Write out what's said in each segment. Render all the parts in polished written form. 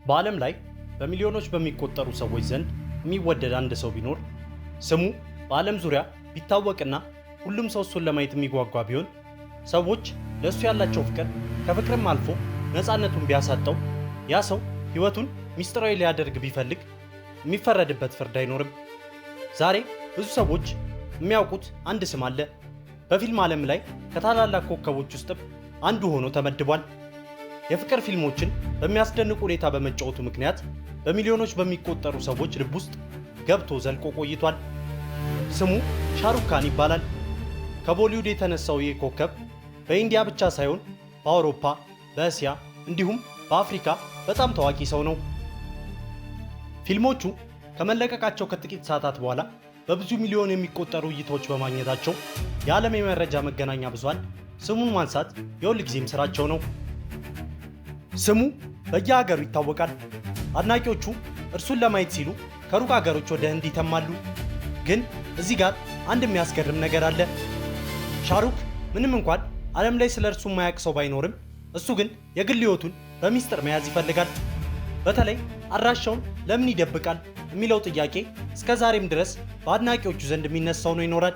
በዓለም ላይ በሚሊዮኖች በሚቆጠሩ ሰዎች ዘንድ የሚወደድ አንድ ሰው ቢኖር ስሙ በዓለም ዙሪያ ቢታወቅና ሁሉም ሰው እሱን ለማየት የሚጓጓ ቢሆን ሰዎች ለእሱ ያላቸው ፍቅር ከፍቅርም አልፎ ነፃነቱን ቢያሳጣው ያ ሰው ሕይወቱን ሚስጥራዊ ሊያደርግ ቢፈልግ የሚፈረድበት ፍርድ አይኖርም። ዛሬ ብዙ ሰዎች የሚያውቁት አንድ ስም አለ። በፊልም ዓለም ላይ ከታላላቅ ኮከቦች ውስጥም አንዱ ሆኖ ተመድቧል። የፍቅር ፊልሞችን በሚያስደንቅ ሁኔታ በመጫወቱ ምክንያት በሚሊዮኖች በሚቆጠሩ ሰዎች ልብ ውስጥ ገብቶ ዘልቆ ቆይቷል። ስሙ ሻሩክ ካን ይባላል። ከቦሊውድ የተነሳው ይህ ኮከብ በኢንዲያ ብቻ ሳይሆን በአውሮፓ፣ በእስያ እንዲሁም በአፍሪካ በጣም ታዋቂ ሰው ነው። ፊልሞቹ ከመለቀቃቸው ከጥቂት ሰዓታት በኋላ በብዙ ሚሊዮን የሚቆጠሩ እይታዎች በማግኘታቸው የዓለም የመረጃ መገናኛ ብዙሃን ስሙን ማንሳት የሁል ጊዜም ስራቸው ነው። ስሙ በየሀገሩ ይታወቃል። አድናቂዎቹ እርሱን ለማየት ሲሉ ከሩቅ ሀገሮች ወደ ህንድ ይተማሉ። ግን እዚህ ጋር አንድ የሚያስገርም ነገር አለ። ሻሩክ ምንም እንኳን ዓለም ላይ ስለ እርሱ የማያውቅ ሰው ባይኖርም እሱ ግን የግል ህይወቱን በሚስጥር መያዝ ይፈልጋል። በተለይ አድራሻውን ለምን ይደብቃል የሚለው ጥያቄ እስከ ዛሬም ድረስ በአድናቂዎቹ ዘንድ የሚነሳው ነው ይኖራል።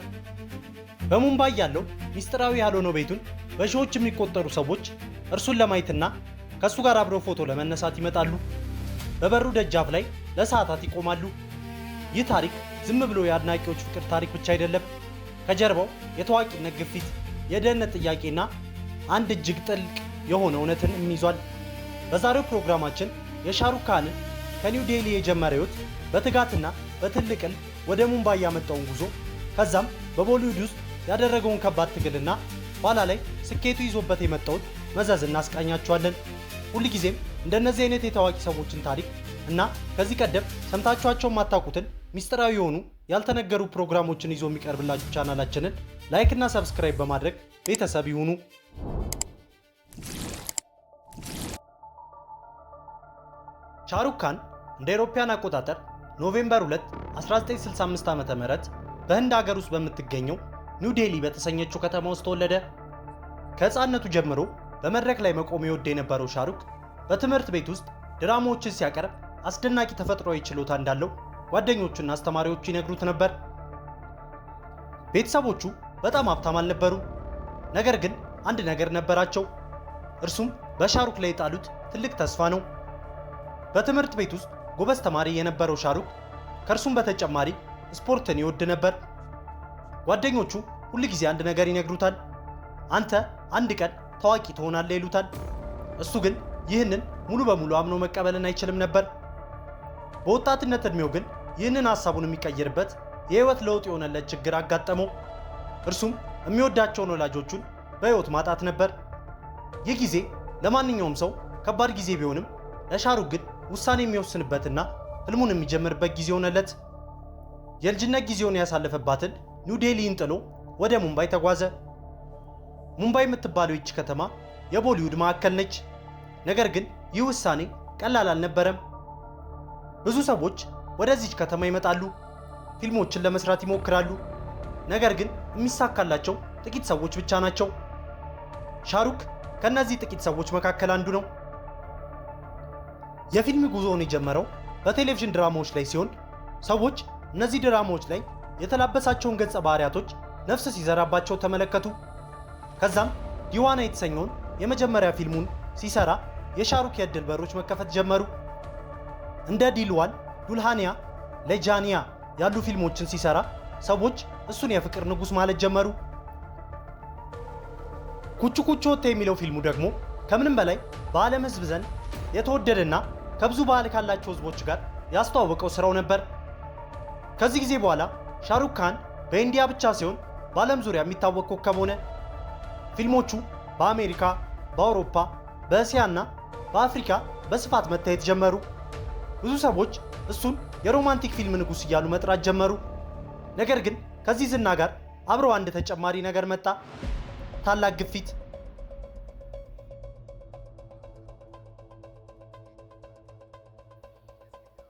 በሙምባይ ያለው ሚስጥራዊ ያልሆነው ቤቱን በሺዎች የሚቆጠሩ ሰዎች እርሱን ለማየትና ከእሱ ጋር አብረው ፎቶ ለመነሳት ይመጣሉ። በበሩ ደጃፍ ላይ ለሰዓታት ይቆማሉ። ይህ ታሪክ ዝም ብሎ የአድናቂዎች ፍቅር ታሪክ ብቻ አይደለም። ከጀርባው የታዋቂነት ግፊት፣ የደህንነት ጥያቄና አንድ እጅግ ጥልቅ የሆነ እውነትን ይዟል። በዛሬው ፕሮግራማችን የሻሩክ ካንን ከኒው ዴሊ የጀመረ ህይወት በትጋትና በትልቅ ህልም ወደ ሙምባይ ያመጣውን ጉዞ ከዛም በቦሊውድ ውስጥ ያደረገውን ከባድ ትግልና ኋላ ላይ ስኬቱ ይዞበት የመጣውን መዘዝ እናስቃኛቸዋለን። ሁልጊዜም እንደነዚህ አይነት የታዋቂ ሰዎችን ታሪክ እና ከዚህ ቀደም ሰምታችኋቸው የማታውቁትን ሚስጥራዊ የሆኑ ያልተነገሩ ፕሮግራሞችን ይዞ የሚቀርብላችሁ ቻናላችንን ላይክ እና ሰብስክራይብ በማድረግ ቤተሰብ ይሁኑ። ሻሩክ ካን እንደ አውሮፓውያን አቆጣጠር ኖቬምበር 2 1965 ዓ.ም በህንድ ሀገር ውስጥ በምትገኘው ኒው ዴሊ በተሰኘችው ከተማ ውስጥ ተወለደ። ከህፃንነቱ ጀምሮ በመድረክ ላይ መቆም ይወድ የነበረው ሻሩክ በትምህርት ቤት ውስጥ ድራማዎችን ሲያቀርብ አስደናቂ ተፈጥሯዊ ችሎታ እንዳለው ጓደኞቹና አስተማሪዎቹ ይነግሩት ነበር። ቤተሰቦቹ በጣም ሀብታም አልነበሩም። ነገር ግን አንድ ነገር ነበራቸው። እርሱም በሻሩክ ላይ የጣሉት ትልቅ ተስፋ ነው። በትምህርት ቤት ውስጥ ጎበዝ ተማሪ የነበረው ሻሩክ ከእርሱም በተጨማሪ ስፖርትን ይወድ ነበር። ጓደኞቹ ሁልጊዜ አንድ ነገር ይነግሩታል። አንተ አንድ ቀን ታዋቂ ትሆናለህ ይሉታል። እሱ ግን ይህንን ሙሉ በሙሉ አምኖ መቀበልን አይችልም ነበር። በወጣትነት እድሜው ግን ይህንን ሐሳቡን የሚቀይርበት የህይወት ለውጥ የሆነለት ችግር አጋጠመው። እርሱም የሚወዳቸውን ወላጆቹን በህይወት ማጣት ነበር። ይህ ጊዜ ለማንኛውም ሰው ከባድ ጊዜ ቢሆንም ለሻሩክ ግን ውሳኔ የሚወስንበትና ህልሙን የሚጀምርበት ጊዜ ሆነለት። የልጅነት ጊዜውን ያሳለፈባትን ኒው ዴሊን ጥሎ ወደ ሙምባይ ተጓዘ። ሙምባይ የምትባለው ይህች ከተማ የቦሊውድ ማዕከል ነች። ነገር ግን ይህ ውሳኔ ቀላል አልነበረም። ብዙ ሰዎች ወደዚች ከተማ ይመጣሉ፣ ፊልሞችን ለመስራት ይሞክራሉ። ነገር ግን የሚሳካላቸው ጥቂት ሰዎች ብቻ ናቸው። ሻሩክ ከነዚህ ጥቂት ሰዎች መካከል አንዱ ነው። የፊልም ጉዞውን የጀመረው በቴሌቪዥን ድራማዎች ላይ ሲሆን ሰዎች እነዚህ ድራማዎች ላይ የተላበሳቸውን ገጸ ባህሪያቶች ነፍስ ሲዘራባቸው ተመለከቱ። ከዛም ዲዋና የተሰኘውን የመጀመሪያ ፊልሙን ሲሰራ የሻሩክ የዕድል በሮች መከፈት ጀመሩ። እንደ ዲልዋል ዱልሃኒያ፣ ለጃኒያ ያሉ ፊልሞችን ሲሰራ ሰዎች እሱን የፍቅር ንጉሥ ማለት ጀመሩ። ኩቹ ኩቹ ሆቴ የሚለው ፊልሙ ደግሞ ከምንም በላይ በዓለም ሕዝብ ዘንድ የተወደደና ከብዙ ባህል ካላቸው ሕዝቦች ጋር ያስተዋወቀው ስራው ነበር። ከዚህ ጊዜ በኋላ ሻሩክ ካን በኢንዲያ ብቻ ሳይሆን በዓለም ዙሪያ የሚታወቅ ኮከብ ሆነ። ፊልሞቹ በአሜሪካ፣ በአውሮፓ፣ በእስያ እና በአፍሪካ በስፋት መታየት ጀመሩ። ብዙ ሰዎች እሱን የሮማንቲክ ፊልም ንጉሥ እያሉ መጥራት ጀመሩ። ነገር ግን ከዚህ ዝና ጋር አብሮ አንድ ተጨማሪ ነገር መጣ፣ ታላቅ ግፊት።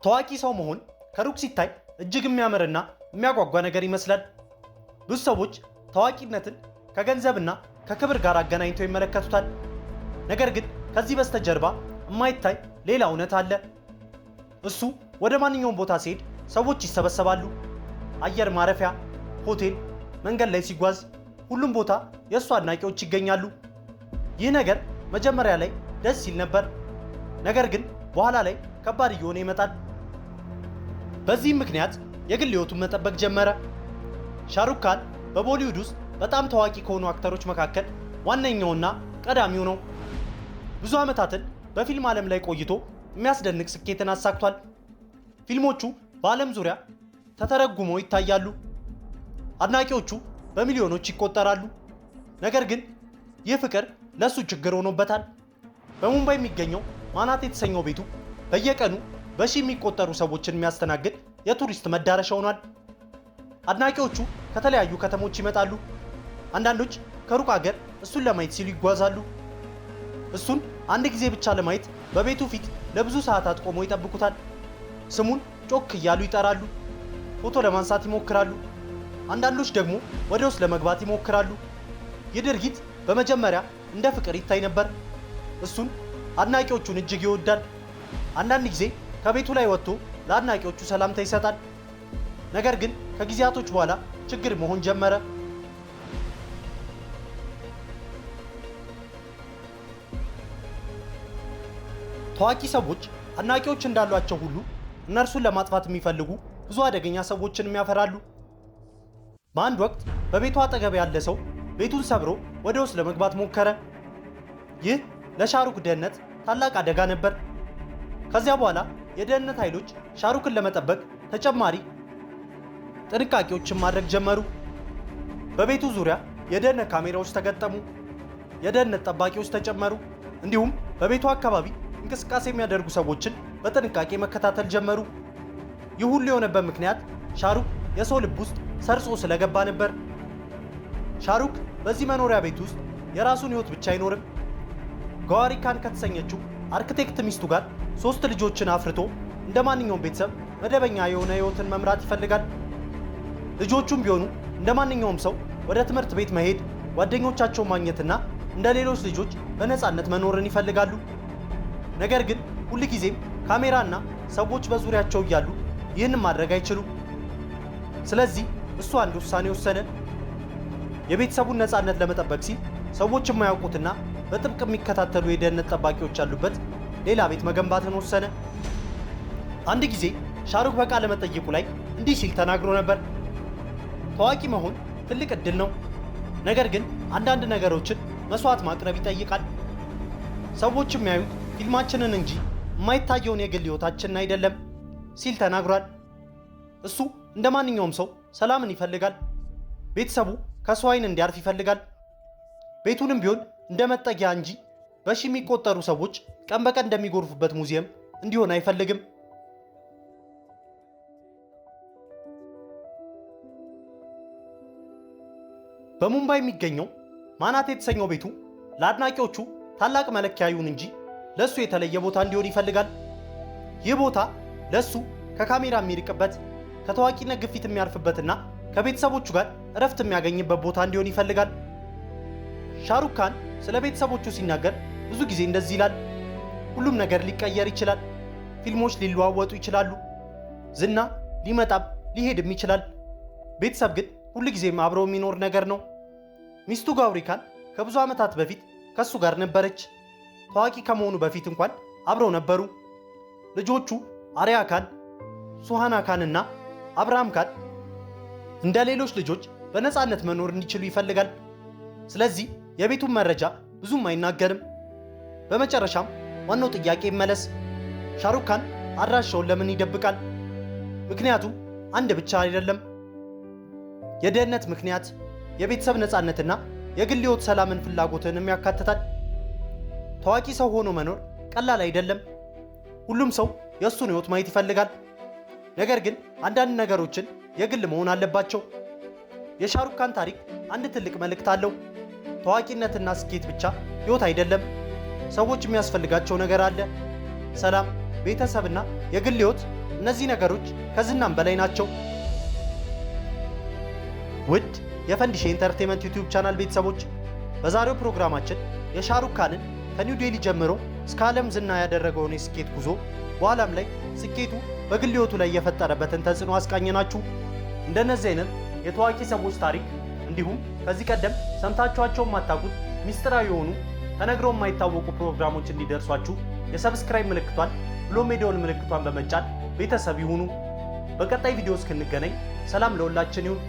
ታዋቂ ሰው መሆን ከሩቅ ሲታይ እጅግ የሚያምርና የሚያጓጓ ነገር ይመስላል። ብዙ ሰዎች ታዋቂነትን ከገንዘብና ከክብር ጋር አገናኝተው ይመለከቱታል። ነገር ግን ከዚህ በስተጀርባ የማይታይ ሌላ እውነት አለ። እሱ ወደ ማንኛውም ቦታ ሲሄድ ሰዎች ይሰበሰባሉ። አየር ማረፊያ፣ ሆቴል፣ መንገድ ላይ ሲጓዝ ሁሉም ቦታ የእሱ አድናቂዎች ይገኛሉ። ይህ ነገር መጀመሪያ ላይ ደስ ሲል ነበር፣ ነገር ግን በኋላ ላይ ከባድ እየሆነ ይመጣል። በዚህም ምክንያት የግል ሕይወቱን መጠበቅ ጀመረ። ሻሩክ ካን በቦሊውድ ውስጥ በጣም ታዋቂ ከሆኑ አክተሮች መካከል ዋነኛውና ቀዳሚው ነው። ብዙ ዓመታትን በፊልም ዓለም ላይ ቆይቶ የሚያስደንቅ ስኬትን አሳክቷል። ፊልሞቹ በዓለም ዙሪያ ተተረጉመው ይታያሉ። አድናቂዎቹ በሚሊዮኖች ይቆጠራሉ። ነገር ግን ይህ ፍቅር ለሱ ችግር ሆኖበታል። በሙምባይ የሚገኘው ማናት የተሰኘው ቤቱ በየቀኑ በሺህ የሚቆጠሩ ሰዎችን የሚያስተናግድ የቱሪስት መዳረሻ ሆኗል። አድናቂዎቹ ከተለያዩ ከተሞች ይመጣሉ። አንዳንዶች ከሩቅ ሀገር እሱን ለማየት ሲሉ ይጓዛሉ። እሱን አንድ ጊዜ ብቻ ለማየት በቤቱ ፊት ለብዙ ሰዓታት ቆመው ይጠብቁታል። ስሙን ጮክ እያሉ ይጠራሉ። ፎቶ ለማንሳት ይሞክራሉ። አንዳንዶች ደግሞ ወደ ውስጥ ለመግባት ይሞክራሉ። ይህ ድርጊት በመጀመሪያ እንደ ፍቅር ይታይ ነበር። እሱን አድናቂዎቹን እጅግ ይወዳል። አንዳንድ ጊዜ ከቤቱ ላይ ወጥቶ ለአድናቂዎቹ ሰላምታ ይሰጣል። ነገር ግን ከጊዜያቶች በኋላ ችግር መሆን ጀመረ። ታዋቂ ሰዎች አድናቂዎች እንዳሏቸው ሁሉ እነርሱን ለማጥፋት የሚፈልጉ ብዙ አደገኛ ሰዎችን ያፈራሉ። በአንድ ወቅት በቤቱ አጠገብ ያለ ሰው ቤቱን ሰብሮ ወደ ውስጥ ለመግባት ሞከረ። ይህ ለሻሩክ ደህንነት ታላቅ አደጋ ነበር። ከዚያ በኋላ የደህንነት ኃይሎች ሻሩክን ለመጠበቅ ተጨማሪ ጥንቃቄዎችን ማድረግ ጀመሩ። በቤቱ ዙሪያ የደህንነት ካሜራዎች ተገጠሙ። የደህንነት ጠባቂዎች ተጨመሩ። እንዲሁም በቤቱ አካባቢ እንቅስቃሴ የሚያደርጉ ሰዎችን በጥንቃቄ መከታተል ጀመሩ። ይህ ሁሉ የሆነበት ምክንያት ሻሩክ የሰው ልብ ውስጥ ሰርጾ ስለገባ ነበር። ሻሩክ በዚህ መኖሪያ ቤት ውስጥ የራሱን ሕይወት ብቻ አይኖርም። ገዋሪ ካን ከተሰኘችው አርክቴክት ሚስቱ ጋር 3 ልጆችን አፍርቶ እንደ ማንኛውም ቤተሰብ መደበኛ የሆነ ሕይወትን መምራት ይፈልጋል። ልጆቹም ቢሆኑ እንደ ማንኛውም ሰው ወደ ትምህርት ቤት መሄድ፣ ጓደኞቻቸውን ማግኘትና እንደ ሌሎች ልጆች በነፃነት መኖርን ይፈልጋሉ። ነገር ግን ሁልጊዜም ካሜራና ሰዎች በዙሪያቸው እያሉ ይህንን ማድረግ አይችሉም። ስለዚህ እሱ አንድ ውሳኔ ወሰነ። የቤተሰቡን ነፃነት ለመጠበቅ ሲል ሰዎች የማያውቁትና በጥብቅ የሚከታተሉ የደህንነት ጠባቂዎች ያሉበት ሌላ ቤት መገንባትን ወሰነ። አንድ ጊዜ ሻሩክ በቃለ መጠይቁ ላይ እንዲህ ሲል ተናግሮ ነበር። ታዋቂ መሆን ትልቅ ዕድል ነው፣ ነገር ግን አንዳንድ ነገሮችን መስዋዕት ማቅረብ ይጠይቃል። ሰዎች የሚያዩት ፊልማችንን እንጂ የማይታየውን የግል ሕይወታችንን አይደለም ሲል ተናግሯል። እሱ እንደ ማንኛውም ሰው ሰላምን ይፈልጋል። ቤተሰቡ ከሰው ዓይን እንዲያርፍ ይፈልጋል። ቤቱንም ቢሆን እንደ መጠጊያ እንጂ በሺህ የሚቆጠሩ ሰዎች ቀን በቀን እንደሚጎርፉበት ሙዚየም እንዲሆን አይፈልግም። በሙምባይ የሚገኘው ማናት የተሰኘው ቤቱ ለአድናቂዎቹ ታላቅ መለኪያ ይሁን እንጂ ለሱ የተለየ ቦታ እንዲሆን ይፈልጋል። ይህ ቦታ ለሱ ከካሜራ የሚርቅበት፣ ከታዋቂነት ግፊት የሚያርፍበትና ከቤተሰቦቹ ጋር እረፍት የሚያገኝበት ቦታ እንዲሆን ይፈልጋል። ሻሩክ ካን ስለ ቤተሰቦቹ ሲናገር ብዙ ጊዜ እንደዚህ ይላል። ሁሉም ነገር ሊቀየር ይችላል። ፊልሞች ሊለዋወጡ ይችላሉ። ዝና ሊመጣም ሊሄድም ይችላል። ቤተሰብ ግን ሁልጊዜም አብረው የሚኖር ነገር ነው። ሚስቱ ጋውሪ ካን ከብዙ ዓመታት በፊት ከሱ ጋር ነበረች። ታዋቂ ከመሆኑ በፊት እንኳን አብረው ነበሩ። ልጆቹ አሪያ ካን፣ ሱሃና ካን እና አብርሃም ካን እንደ ሌሎች ልጆች በነፃነት መኖር እንዲችሉ ይፈልጋል። ስለዚህ የቤቱን መረጃ ብዙም አይናገርም። በመጨረሻም ዋናው ጥያቄ ይመለስ። ሻሩክ ካን አድራሻውን ለምን ይደብቃል? ምክንያቱም አንድ ብቻ አይደለም። የደህንነት ምክንያት፣ የቤተሰብ ነፃነትና የግል ሕይወት ሰላምን ፍላጎትንም ያካትታል። ታዋቂ ሰው ሆኖ መኖር ቀላል አይደለም። ሁሉም ሰው የእሱን ሕይወት ማየት ይፈልጋል። ነገር ግን አንዳንድ ነገሮችን የግል መሆን አለባቸው። የሻሩክ ካን ታሪክ አንድ ትልቅ መልእክት አለው። ታዋቂነትና ስኬት ብቻ ሕይወት አይደለም። ሰዎች የሚያስፈልጋቸው ነገር አለ። ሰላም፣ ቤተሰብና የግል ሕይወት፣ እነዚህ ነገሮች ከዝናም በላይ ናቸው። ውድ የፈንዲሼ ኢንተርቴንመንት ዩቲዩብ ቻናል ቤተሰቦች፣ በዛሬው ፕሮግራማችን የሻሩክ ካንን ከኒው ዴሊ ጀምሮ እስከ ዓለም ዝና ያደረገውን የስኬት ጉዞ በኋላም ላይ ስኬቱ በግል ሕይወቱ ላይ የፈጠረበትን ተጽዕኖ አስቃኘናችሁ። እንደነዚህ አይነት የታዋቂ ሰዎች ታሪክ እንዲሁም ከዚህ ቀደም ሰምታችኋቸው የማታውቁት ሚስጥራዊ የሆኑ ተነግረው የማይታወቁ ፕሮግራሞች እንዲደርሷችሁ የሰብስክራይብ ምልክቷን ብሎም የደወል ምልክቷን በመጫን ቤተሰብ ይሁኑ። በቀጣይ ቪዲዮ እስክንገናኝ ሰላም ለሁላችን ይሁን።